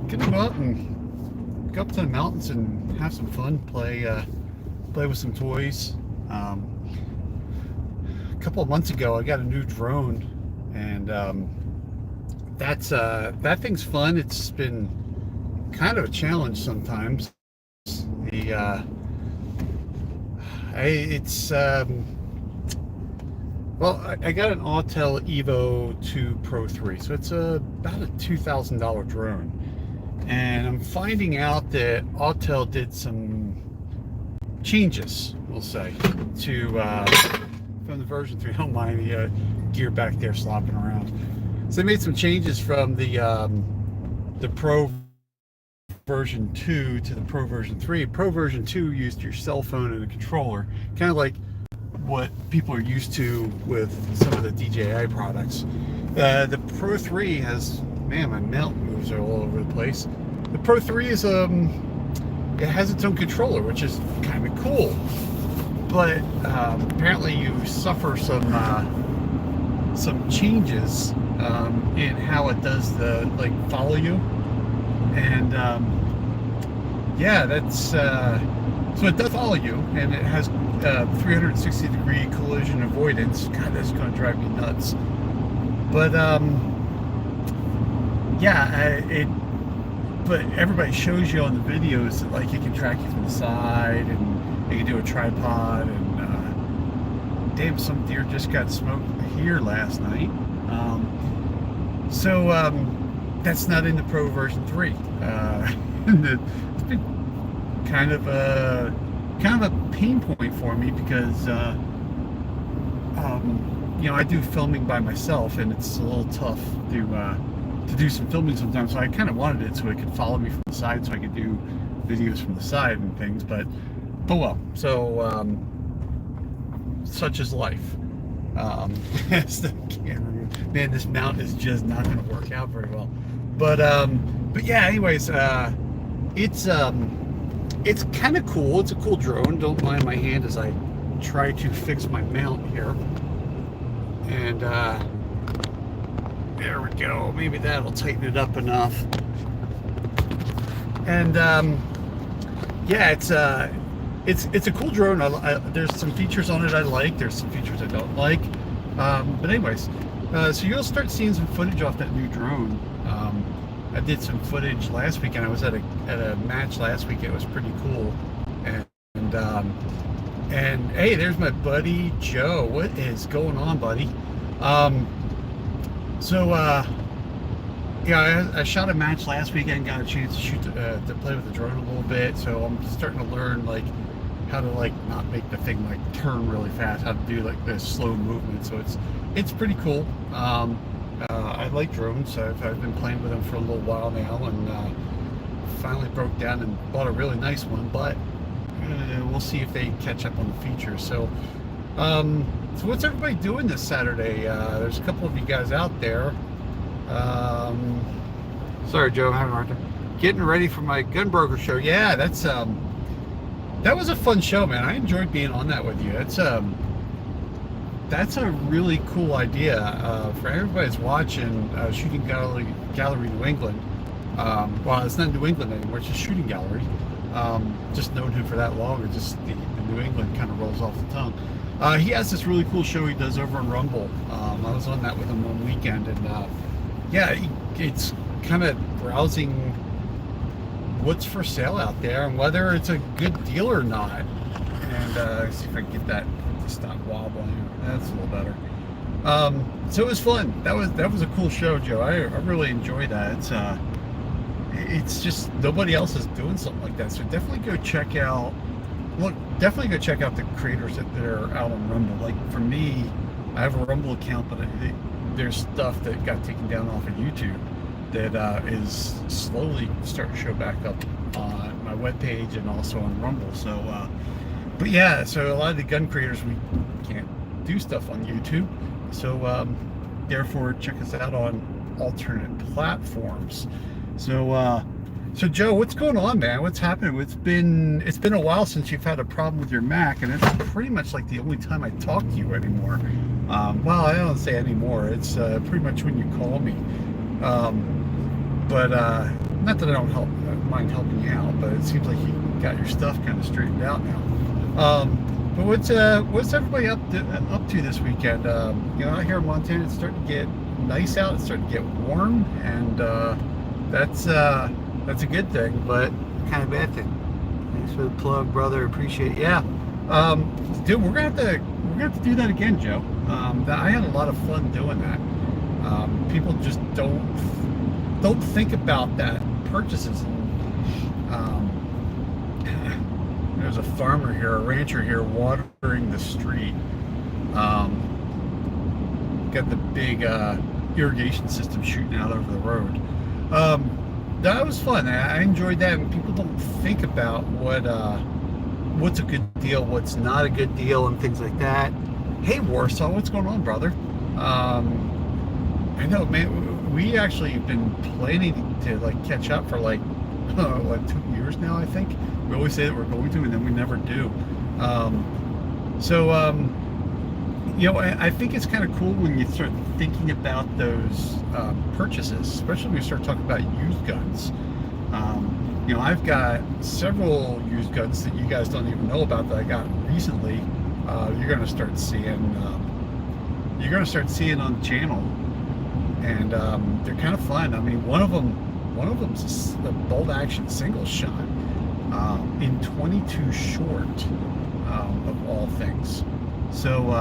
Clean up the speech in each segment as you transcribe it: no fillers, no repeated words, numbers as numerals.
gonna go up to the mountains and have some fun, play with some toys. A couple of months ago I got a new drone, and that thing's fun. It's been kind of a challenge sometimes. The it's well, I got an Autel Evo 2 Pro 3, so it's about a $2,000 drone. And I'm finding out that Autel did some changes, we'll say, to from the version 3. Don't mind the gear back there slopping around. So they made some changes from the Pro version 2 to the Pro version 3. Pro version 2 used your cell phone and a controller, kind of like what people are used to with some of the DJI products. The Pro 3 has, man, my mount moves all over the place. The Pro 3 is it has its own controller, which is kind of cool, but apparently you suffer some changes in how it does the follow you, and yeah, that's so it does follow you, and it has 360-degree collision avoidance. God, that's going to drive me nuts. But yeah, but everybody shows you on the videos that it can track you from the side, and you can do a tripod, and damn, some deer just got smoked here last night. So that's not in the Pro version 3. It's been kind of a pain point for me because I do filming by myself, and it's a little tough to do some filming sometimes. So I kind of wanted it so it could follow me from the side, so I could do videos from the side and things. But well, so such is life. Man, this mount is just not going to work out very well. But yeah. Anyways, it's kind of cool. It's a cool drone. Don't mind my hand as I try to fix my mount here. And there we go. Maybe that'll tighten it up enough. And yeah, it's a cool drone. There's some features on it I like. There's some features I don't like. But anyways, so you'll start seeing some footage off that new drone. I did some footage last weekend. I was at a match last week. It was pretty cool. And hey, there's my buddy Joe. What is going on, buddy? Yeah, I shot a match last weekend. Got a chance to shoot to play with the drone a little bit. So I'm starting to learn how to not make the thing turn really fast. How to do the slow movement. So it's pretty cool. I like drones. I've been playing with them for a little while now, and finally broke down and bought a really nice one. But we'll see if they catch up on the features. So what's everybody doing this Saturday? There's a couple of you guys out there. Sorry, Joe, I'm having a hard time getting ready for my gun broker show. Yeah, that was a fun show, man. I enjoyed being on that with you. That's a really cool idea. For everybody that's watching, Shooting Gallery New England. Well, it's not New England anymore, it's just Shooting Gallery. Just known him for that long, or just the New England kind of rolls off the tongue. He has this really cool show he does over on Rumble. I was on that with him one weekend, and yeah, it's kind of browsing what's for sale out there and whether it's a good deal or not. And let's see if I can get that to stop wobbling. That's a little better. So it was fun. That was a cool show, Joe. I really enjoyed that. It's just nobody else is doing something like that. So definitely go check out. Definitely go check out the creators that are out on Rumble. For me, I have a Rumble account, but there's stuff that got taken down off of YouTube that is slowly starting to show back up on my webpage and also on Rumble. So, but yeah, so a lot of the gun creators, we can't do stuff on YouTube. So, therefore, check us out on alternate platforms. So Joe, what's going on, man? What's happening? It's been a while since you've had a problem with your Mac, and it's pretty much the only time I talk to you anymore. Well, I don't say anymore. It's pretty much when you call me. But not that I don't mind helping you out, but it seems like you got your stuff kind of straightened out now. But what's everybody up to this weekend? Out here in Montana, it's starting to get nice out. It's starting to get warm, and that's a good thing, but kind of bad thing. Thanks for the plug, brother. Appreciate it. Yeah, dude, we're gonna have to do that again, Joe. I had a lot of fun doing that. People just don't think about that purchases. There's a farmer here, a rancher here, watering the street. Got the big irrigation system shooting out over the road. That was fun. I enjoyed that. And people don't think about what's a good deal, what's not a good deal, and things like that. Hey, Warsaw, what's going on, brother? I know, man. We actually have been planning to like catch up for like 2 years now, I think. We always say that we're going to, and then we never do. I think it's kind of cool when you start thinking about those purchases, especially when you start talking about used guns. I've got several used guns that you guys don't even know about that I got recently. You're going to start seeing on the channel, and they're kind of fun. I mean, one of them's a bolt action single shot in 22 short, of all things. So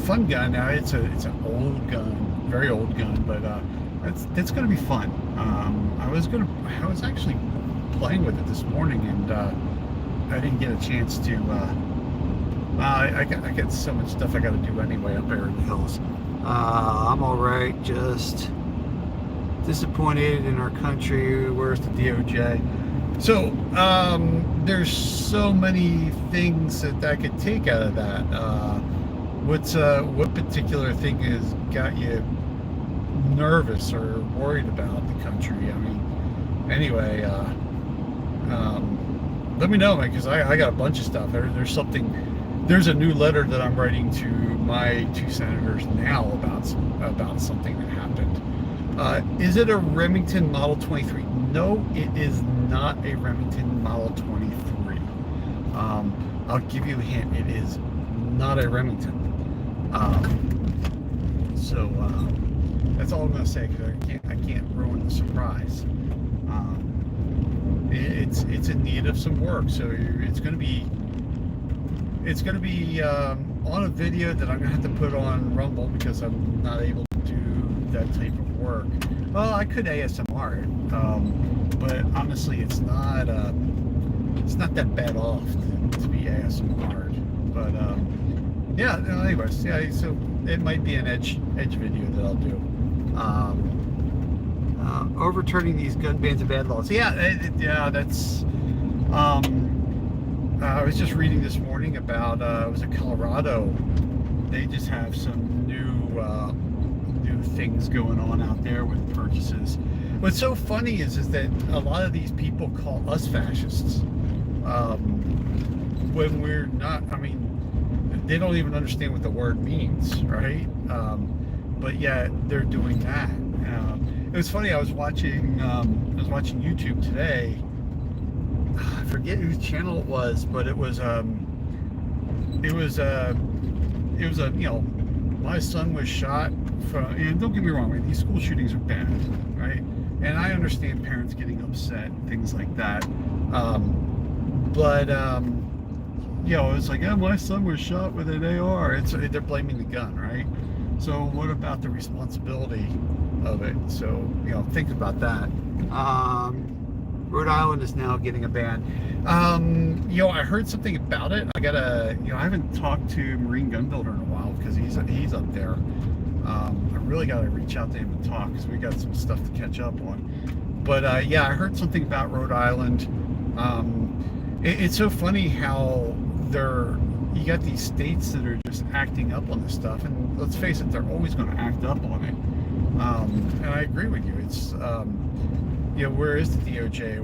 fun gun. Now it's an old gun, very old gun, but it's going to be fun. I was actually playing with it this morning, and I didn't get a chance to. I got so much stuff I got to do anyway up there in the hills. I'm all right. Just disappointed in our country. Where's the DOJ? So there's so many things that I could take out of that. What particular thing has got you nervous or worried about the country? I mean, anyway, let me know, man, because I got a bunch of stuff. There's a new letter that I'm writing to my two senators now about something that happened. Is it a Remington Model 23? No, it is not a Remington Model 23. I'll give you a hint. It is not a Remington. That's all I'm going to say, because I can't ruin the surprise. It's in need of some work, so it's going to be on a video that I'm going to have to put on Rumble, because I'm not able to do that type of work. Well, I could ASMR it, but honestly, it's not that bad off to be ASMR'd. But anyways, yeah. So it might be an edge video that I'll do. Overturning these gun bans and bad laws. That's. I was just reading this morning about it was in Colorado. They just have some new things going on out there with purchases. What's so funny is that a lot of these people call us fascists when we're not. I mean, they don't even understand what the word means, right? But yet they're doing that. It was funny. I was watching YouTube today. I forget whose channel it was, but it was my son was shot from, and don't get me wrong, these school shootings are bad, right? And I understand parents getting upset and things like that. It's like, my son was shot with an AR. They're blaming the gun, right? So what about the responsibility of it? So, think about that. Rhode Island is now getting a ban. I heard something about it. I haven't talked to Marine Gun Builder in a while, because he's up there. I really got to reach out to him and talk, because we got some stuff to catch up on. But I heard something about Rhode Island. It's so funny how you got these states that are just acting up on this stuff, and let's face it, they're always going to act up on it. And I agree with you. It's where is the DOJ?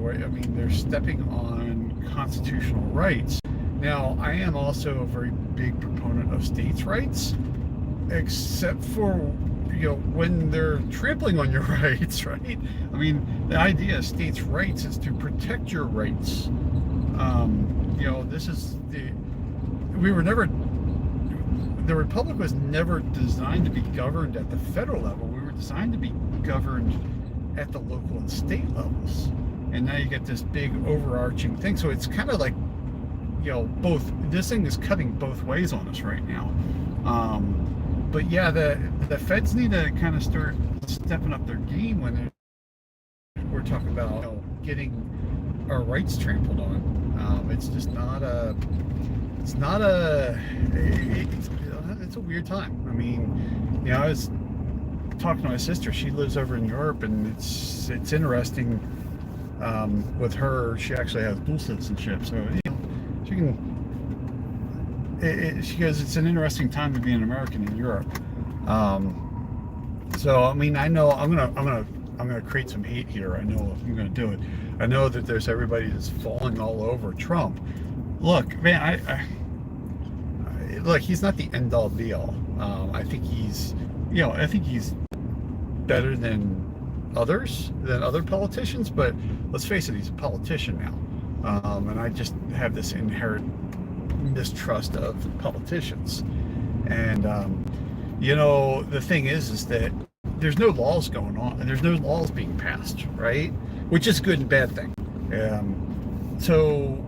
They're stepping on constitutional rights. Now, I am also a very big proponent of states' rights, except for when they're trampling on your rights, right? I mean, the idea of states' rights is to protect your rights. This is the Republic was never designed to be governed at the federal level. We were designed to be governed at the local and state levels. And now you get this big overarching thing. So it's kind of like, this thing is cutting both ways on us right now. But yeah, the feds need to kind of start stepping up their game when we're talking about getting our rights trampled on. It's just not a. It's a weird time. I mean, I was talking to my sister. She lives over in Europe, and it's interesting. With her, she actually has dual citizenship, so she can. She goes, it's an interesting time to be an American in Europe. So I mean, I know I'm gonna create some hate here. I know I'm gonna do it. I know that there's everybody that's falling all over Trump. Look, man, look, he's not the end all be all. I think he's better than other politicians, but let's face it, he's a politician now. And I just have this inherent mistrust of politicians. And the thing is that there's no laws going on, and there's no laws being passed, right? Which is a good and bad thing. So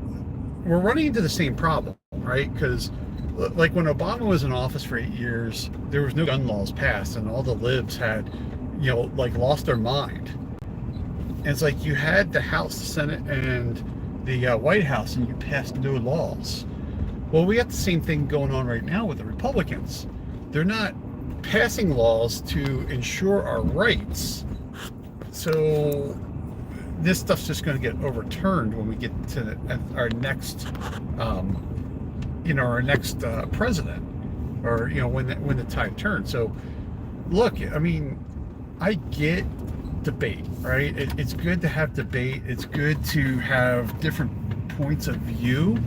we're running into the same problem, right? Because like when Obama was in office for 8 years, there was no gun laws passed, and all the libs had, lost their mind. And it's like you had the House, the Senate, and the White House, and you passed no laws. Well, we got the same thing going on right now with the Republicans. They're not passing laws to ensure our rights. So this stuff's just going to get overturned when we get to our next, president, or when the tide turns. So, look, I mean, I get debate, right? It's good to have debate. It's good to have different points of view,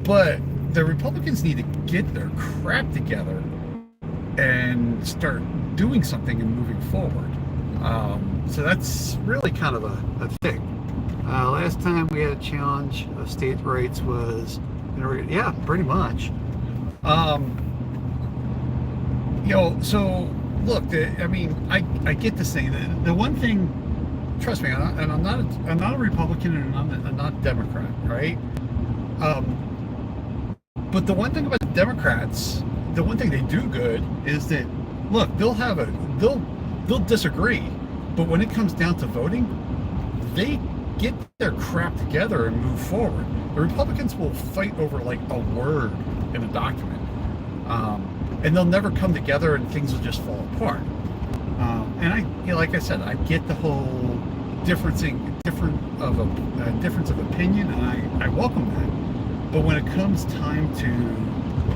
but the Republicans need to get their crap together and start doing something and moving forward. So that's really kind of a thing. Last time we had a challenge of state rights was, yeah, pretty much. So look, I get this thing. The one thing, trust me, I'm not a Republican, and I'm not a Democrat, right? But the one thing about the Democrats, the one thing they do good is that, look, they'll disagree, but when it comes down to voting, they get their crap together and move forward. The Republicans will fight over like a word in a document, and they'll never come together, and things will just fall apart. And like I said, I get the whole difference of opinion, and I welcome that. But when it comes time to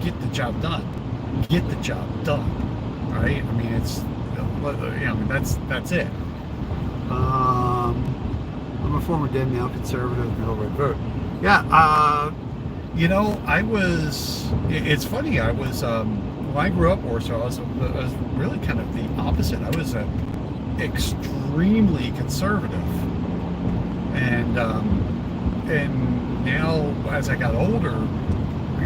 get the job done, right? I mean, that's it. I'm a former dead now conservative, middle red vote. Yeah, it's funny, when I grew up in Warsaw, I was really kind of the opposite. I was extremely conservative. And now, as I got older,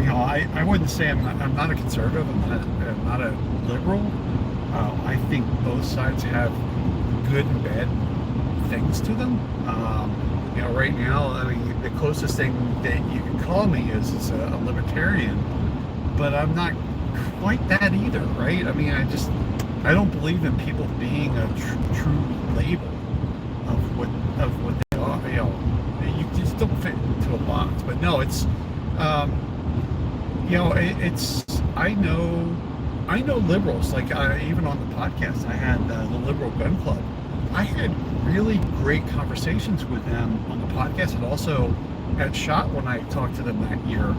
I wouldn't say I'm not a conservative, I'm not a liberal. I think both sides have good and bad things to them. Right now, I mean, the closest thing that you can call me is a libertarian, but I'm not quite that either, right? I mean, I don't believe in people being a true label of what they are. You just don't fit into a box. But no, it's I know liberals. Like even on the podcast, I had the Liberal Gun Club. I had really great conversations with them on the podcast, and also at SHOT when I talked to them that year.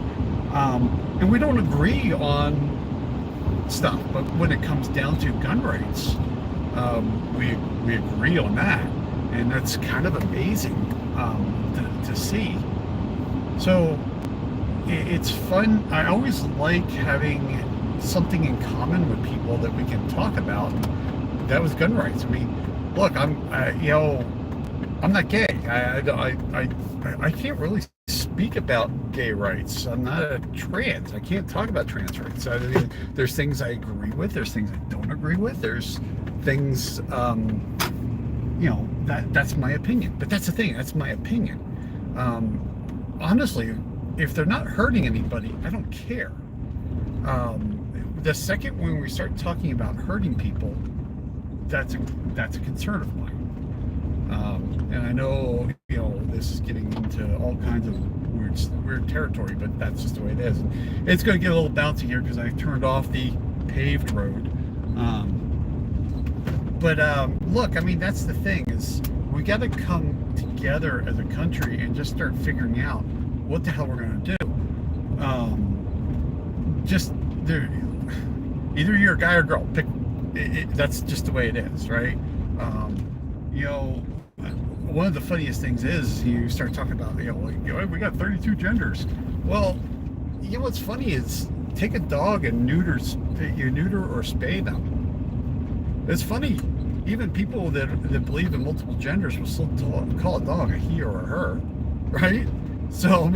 And we don't agree on stuff, but when it comes down to gun rights, we agree on that, and that's kind of amazing to see. So it's fun. I always like having something in common with people that we can talk about. That was gun rights. I mean, look, you know, I'm not gay. I can't really speak about gay rights. I'm not a trans. I can't talk about trans rights. I mean, there's things I agree with. There's things I don't agree with. There's things, you know, that's my opinion. But that's the thing. That's my opinion. Honestly, if they're not hurting anybody, I don't care. The second when we start talking about hurting people, that's a concern of mine. And I know, you know, this is getting into all kinds of weird territory, but that's just the way it is. And it's going to get a little bouncy here because I turned off the paved road. Look, I mean, that's the thing, is we got to come together as a country and just start figuring out what the hell we're going to do. Either you're a guy or girl. Pick. That's just the way it is, right? You know, one of the funniest things is you start talking about, you know, we got 32 genders. Well, you know what's funny is take a dog and neuter or spay them. It's funny, even people that believe in multiple genders will still call a dog a he or a her, right? So I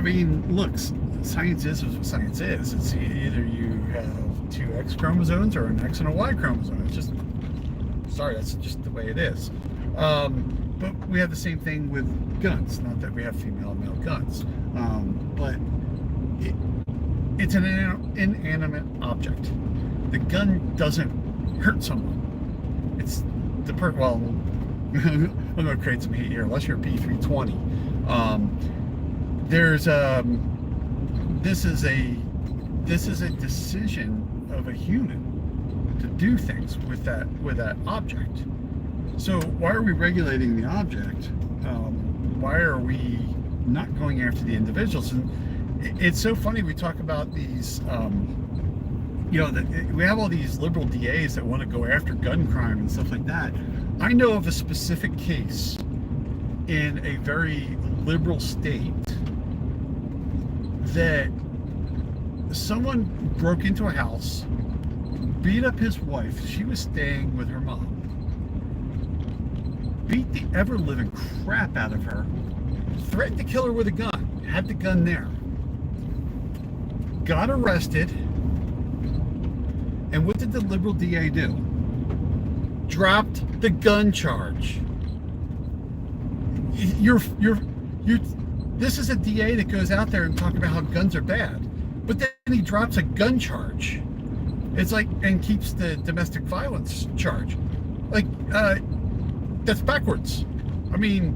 mean, look, science is what science is. It's either you have two X chromosomes or an X and a Y chromosome. It's just, sorry, that's just the way it is. But we have the same thing with guns. Not that we have female and male guns, but it's an inanimate object. The gun doesn't hurt someone. It's the well, I'm going to create some heat here. Unless you're a P320, this is a decision of a human to do things with that object. So why are we regulating the object? Why are we not going after the individuals? And it's so funny, we talk about these, you know, we have all these liberal DAs that want to go after gun crime and stuff like that. I know of a specific case in a very liberal state that someone broke into a house, beat up his wife. She was staying with her mom. Beat the ever-living crap out of her. Threatened to kill her with a gun. Had the gun there. Got arrested. And what did the liberal DA do? Dropped the gun charge. This is a DA that goes out there and talks about how guns are bad. But then he drops a gun charge. It's like, and keeps the domestic violence charge. Like, that's backwards. I mean,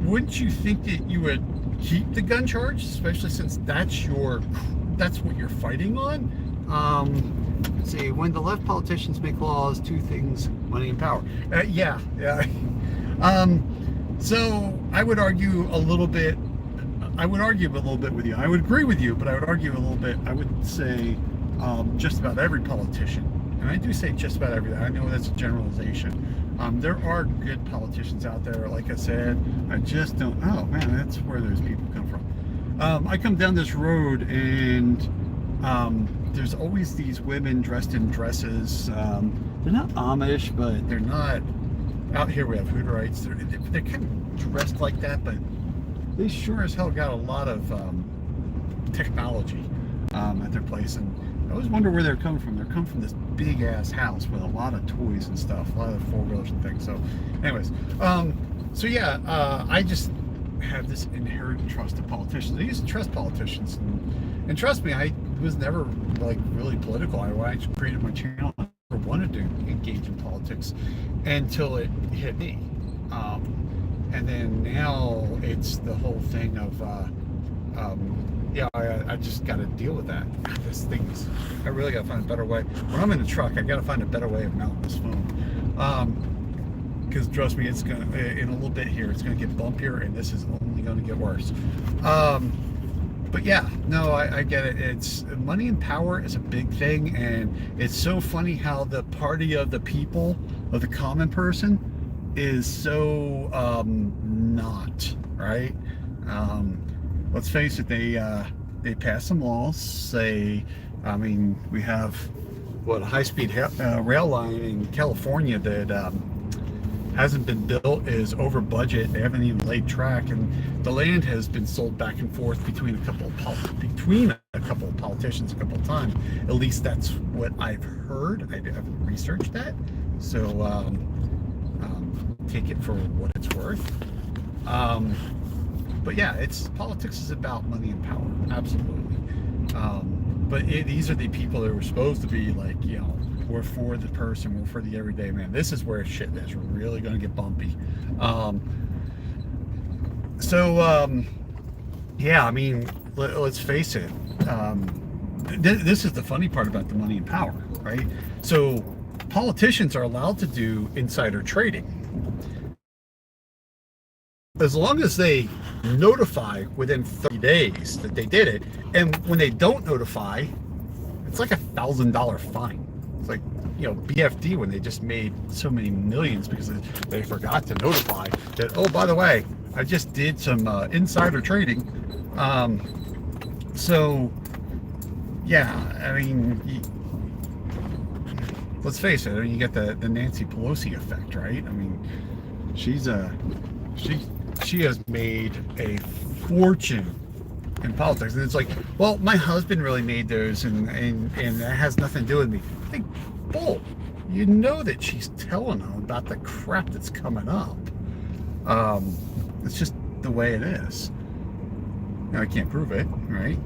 wouldn't you think that you would keep the gun charge, especially since that's what you're fighting on? Let's see, when the left politicians make laws, two things: money and power. Yeah. So I would argue a little bit. I would argue a little bit with you. I would agree with you, but I would argue a little bit. I would say just about every politician, and I do say just about every. I know that's a generalization. There are good politicians out there. Like I said, I just don't. Oh man, that's where those people come from. I come down this road and there's always these women dressed in dresses. They're not Amish, but they're not. Out here we have Hooterites. They're kind of dressed like that, but they sure as hell got a lot of technology at their place. And I always wonder where they're coming from. They're coming from this big ass house with a lot of toys and stuff, a lot of four-wheelers and things. So anyways, so yeah, I just have this inherent trust of politicians. I used to trust politicians, and trust me, I was never like really political. I actually created my channel. I never wanted to engage in politics until it hit me. And then now it's the whole thing of, yeah, I just got to deal with that. This thing is, I really got to find a better way. When I'm in the truck, I got to find a better way of mounting this phone. Because trust me, it's going to, in a little bit here, it's going to get bumpier, and this is only going to get worse. But yeah, no, I get it. It's money and power is a big thing, and it's so funny how the party of the people, of the common person, is so not right. Let's face it, they they pass some laws. Say, I mean, we have what a high-speed rail line in California that hasn't been built, is over budget. They haven't even laid track, and the land has been sold back and forth between a couple of politicians a couple of times. At least that's what I've heard. I haven't researched that, so take it for what it's worth. But yeah, politics is about money and power, absolutely. But these are the people that were supposed to be like, you know, we're for the person, we're for the everyday man. This is where shit is really going to get bumpy. Yeah, I mean, let's face it. This is the funny part about the money and power, right? So politicians are allowed to do insider trading as long as they notify within 30 days that they did it. And when they don't notify, it's like $1,000 fine. It's like, you know, BFD when they just made so many millions because they forgot to notify that, oh, by the way, I just did some insider trading. So, yeah, I mean, let's face it. I mean, you get the Nancy Pelosi effect, right? I mean, she has made a fortune in politics, and it's like, well, my husband really made those, and that has nothing to do with me. I think, bull. You know that she's telling them about the crap that's coming up. It's just the way it is. Now, I can't prove it, right?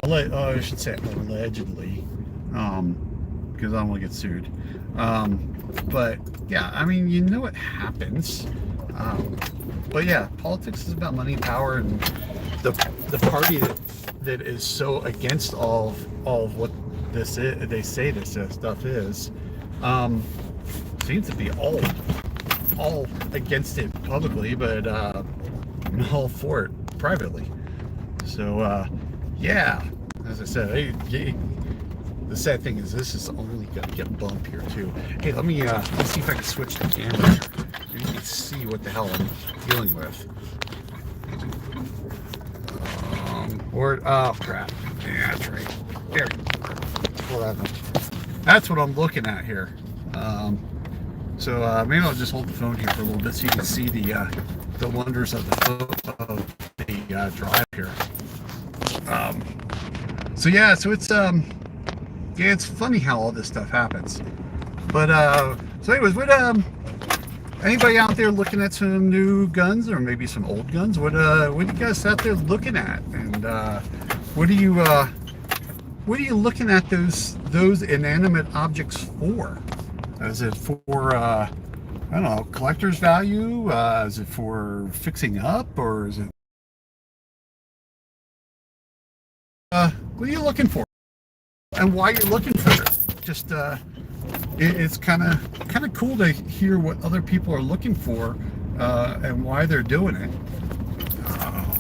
I should say allegedly, because I don't want to get sued. But yeah, I mean, you know what happens. But yeah, politics is about money and power, and the party that is so against all of what this is, they say this stuff is, seems to be all against it publicly, but all for it privately. So yeah, as I said, the sad thing is this is only going to get bumpier too. Hey, let me see if I can switch the camera here. You can see what the hell I'm dealing with. Oh crap. Yeah, that's right. There. That's what I'm looking at here. So maybe I'll just hold the phone here for a little bit so you can see the wonders of the drive here. So yeah, so it's yeah, it's funny how all this stuff happens. But so anyways, what anybody out there looking at some new guns or maybe some old guns? What are you guys out there looking at? And what are you looking at those inanimate objects for? Is it for I don't know, collector's value? Is it for fixing up, or is it what are you looking for? And why you're looking for it? Just it's kind of cool to hear what other people are looking for and why they're doing it. Oh,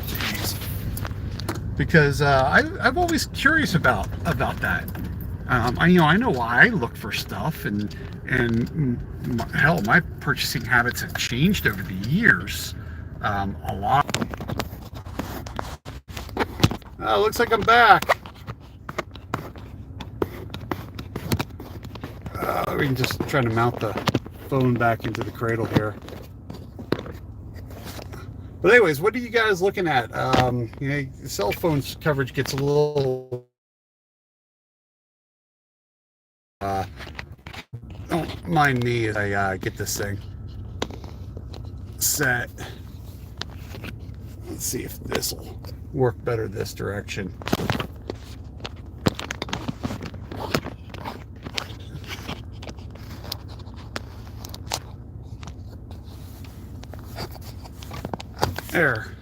jeez. Because I'm always curious about that. I know why I look for stuff, and hell, my purchasing habits have changed over the years a lot. Oh, looks like I'm back. I'm just trying to mount the phone back into the cradle here. But anyways, what are you guys looking at? You know, cell phone coverage gets a little... don't mind me as I get this thing set. Let's see if this will work better this direction. There.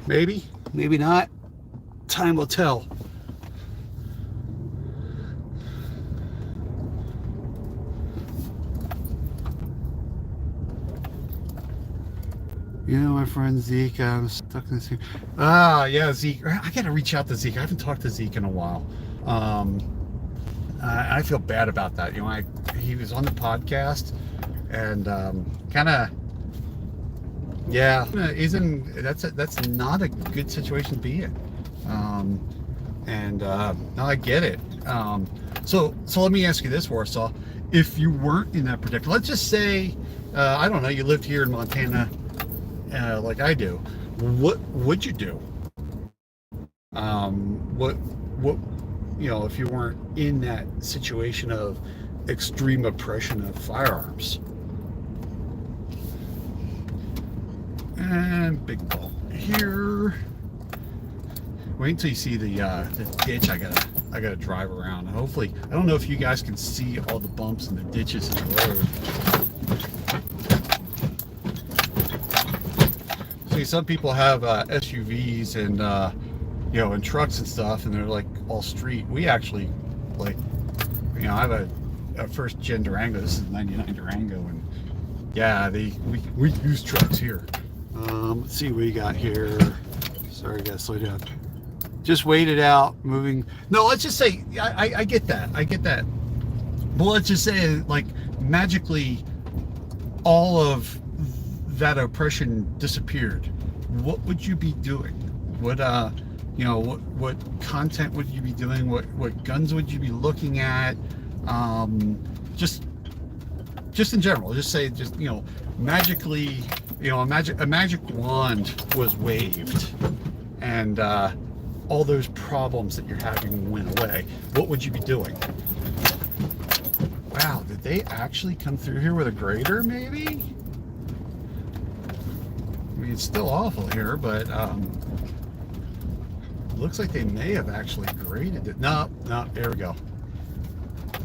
Maybe, maybe not. Time will tell. You know, my friend Zeke, I'm stuck in this here. Yeah, Zeke. I gotta reach out to Zeke. I haven't talked to Zeke in a while. I feel bad about that. You know, he was on the podcast, and kind of, yeah, that's not a good situation to be in. No, I get it. So let me ask you this, Warsaw. If you weren't in that predicament, let's just say, I don't know, you lived here in Montana, like I do, what would you do? What, if you weren't in that situation of extreme oppression of firearms? And big ball here. Wait until you see the ditch. I gotta drive around. And hopefully, I don't know if you guys can see all the bumps and the ditches in the road. See, some people have SUVs and and trucks and stuff, and they're like all street. We actually, like, I have a first gen Durango. This is a '99 Durango, and yeah, we use trucks here. Let's see what we got here. Sorry, guys, slow down. Just wait it out, moving. No, let's just say, I get that. I get that. But let's just say, like, magically, all of that oppression disappeared. What would you be doing? What content would you be doing? What guns would you be looking at? Just in general, just say, magically, a magic wand was waved, and all those problems that you're having went away. What would you be doing? Wow, did they actually come through here with a grader, maybe? I mean, it's still awful here, but looks like they may have actually graded it. No, there we go.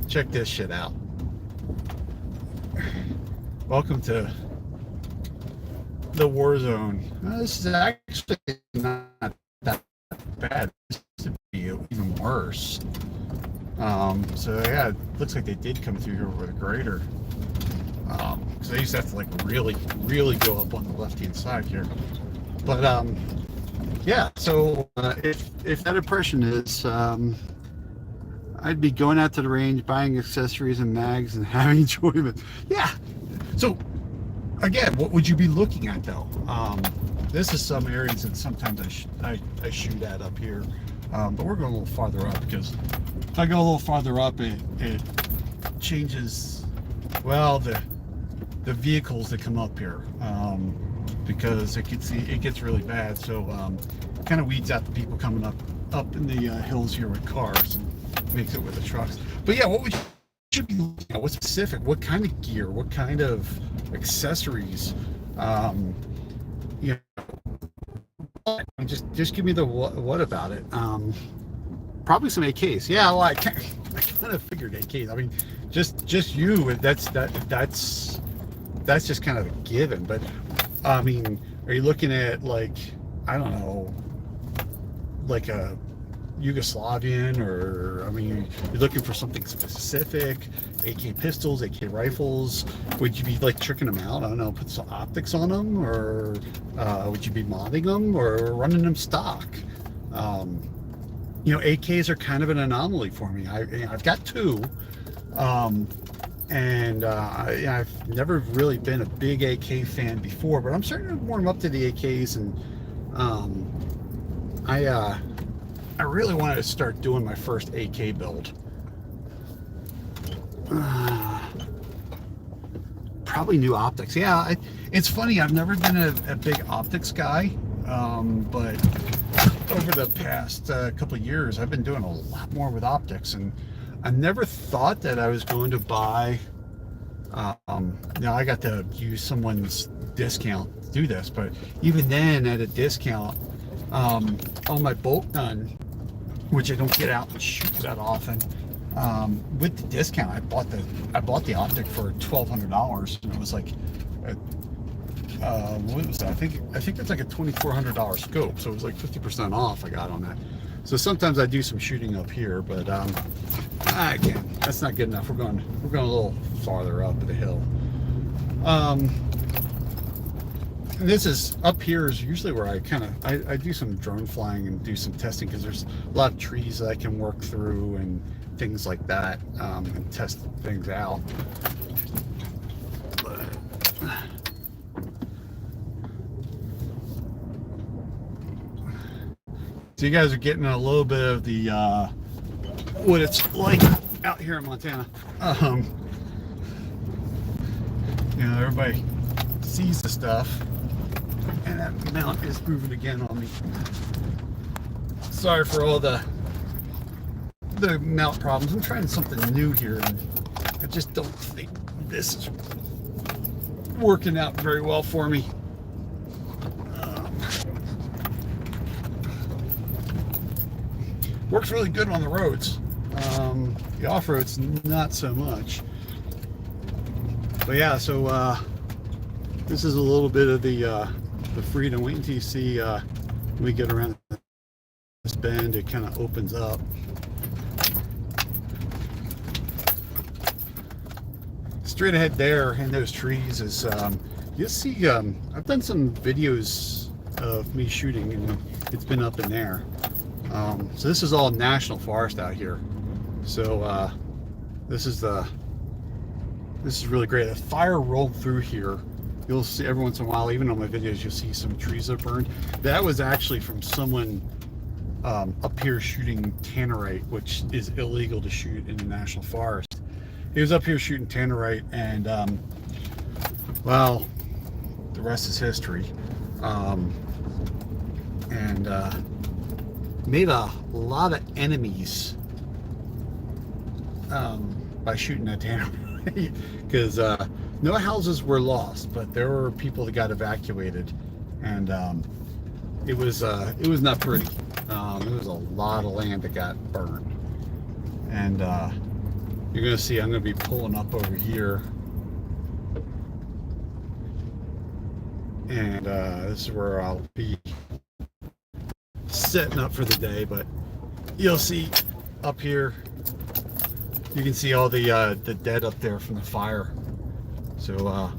Check this shit out. Welcome to the war zone. This is actually not that bad. This would be even worse. So yeah, it looks like they did come through here with a grader. So they used to have to, like, really go up on the left-hand side here. But yeah. So if that impression is, I'd be going out to the range, buying accessories and mags, and having enjoyment. Yeah. So again, what would you be looking at, though? This is some areas that sometimes I shoot at up here, but we're going a little farther up, because if I go a little farther up, it changes, well, the vehicles that come up here, because it gets really bad. So kind of weeds out the people coming up in the hills here with cars, and makes it with the trucks. But yeah, what would you be looking at? What specific? What kind of gear? What kind of accessories? Just give me the what about it. Probably some AKs. Yeah, well, I kind of figured AKs. I mean, just you. That's just kind of a given. But I mean, are you looking at, like, I don't know, like a Yugoslavian, or, I mean, you're looking for something specific? AK pistols, AK rifles? Would you be, like, tricking them out? I don't know, put some optics on them, or would you be modding them, or running them stock? AKs are kind of an anomaly for me. I've got two, and I've never really been a big AK fan before, but I'm starting to warm up to the AKs, and I really wanted to start doing my first AK build. Probably new optics. Yeah, it's funny, I've never been a big optics guy, but over the past couple of years, I've been doing a lot more with optics, and I never thought that I was going to buy, I got to use someone's discount to do this, but even then, at a discount, on my bolt gun, which I don't get out and shoot that often, with the discount, I bought the optic for $1,200, and it was like, what was that? I think it's like a $2,400 scope, so it was like 50% off I got on that. So sometimes I do some shooting up here, but again, that's not good enough. We're going a little farther up the hill. This is up here is usually where I do some drone flying and do some testing, because there's a lot of trees that I can work through and things like that, and test things out. So you guys are getting a little bit of the what it's like out here in Montana. You know, everybody sees the stuff, and that mount is moving again on me. Sorry for all the mount problems. I'm trying something new here, and I just don't think this is working out very well for me. Works really good on the roads. The off-road's not so much. But yeah, so this is a little bit of the freedom. Wait until you see when we get around this bend, it kind of opens up. Straight ahead there in those trees is you'll see I've done some videos of me shooting, and it's been up in there. So this is all national forest out here. So this is really great. The fire rolled through here. You'll see every once in a while, even on my videos, you'll see some trees that burned. That was actually from someone up here shooting tannerite, which is illegal to shoot in the national forest. He was up here shooting tannerite, and well, the rest is history. Made a lot of enemies by shooting that tannerite, because no houses were lost, but there were people that got evacuated, and it was not pretty. There was a lot of land that got burned, and you're gonna see I'm gonna be pulling up over here, and this is where I'll be setting up for the day. But you'll see up here, you can see all the dead up there from the fire. So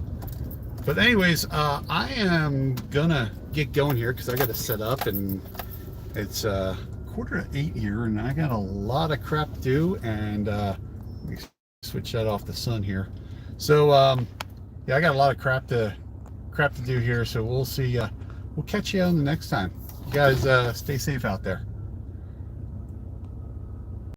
but anyways, I am gonna get going here because I got to set up, and it's 7:45 here, and I got a lot of crap to do. And let me switch that off the sun here. So yeah, I got a lot of crap to do here, so we'll see. We'll catch you on the next time. You guys stay safe out there.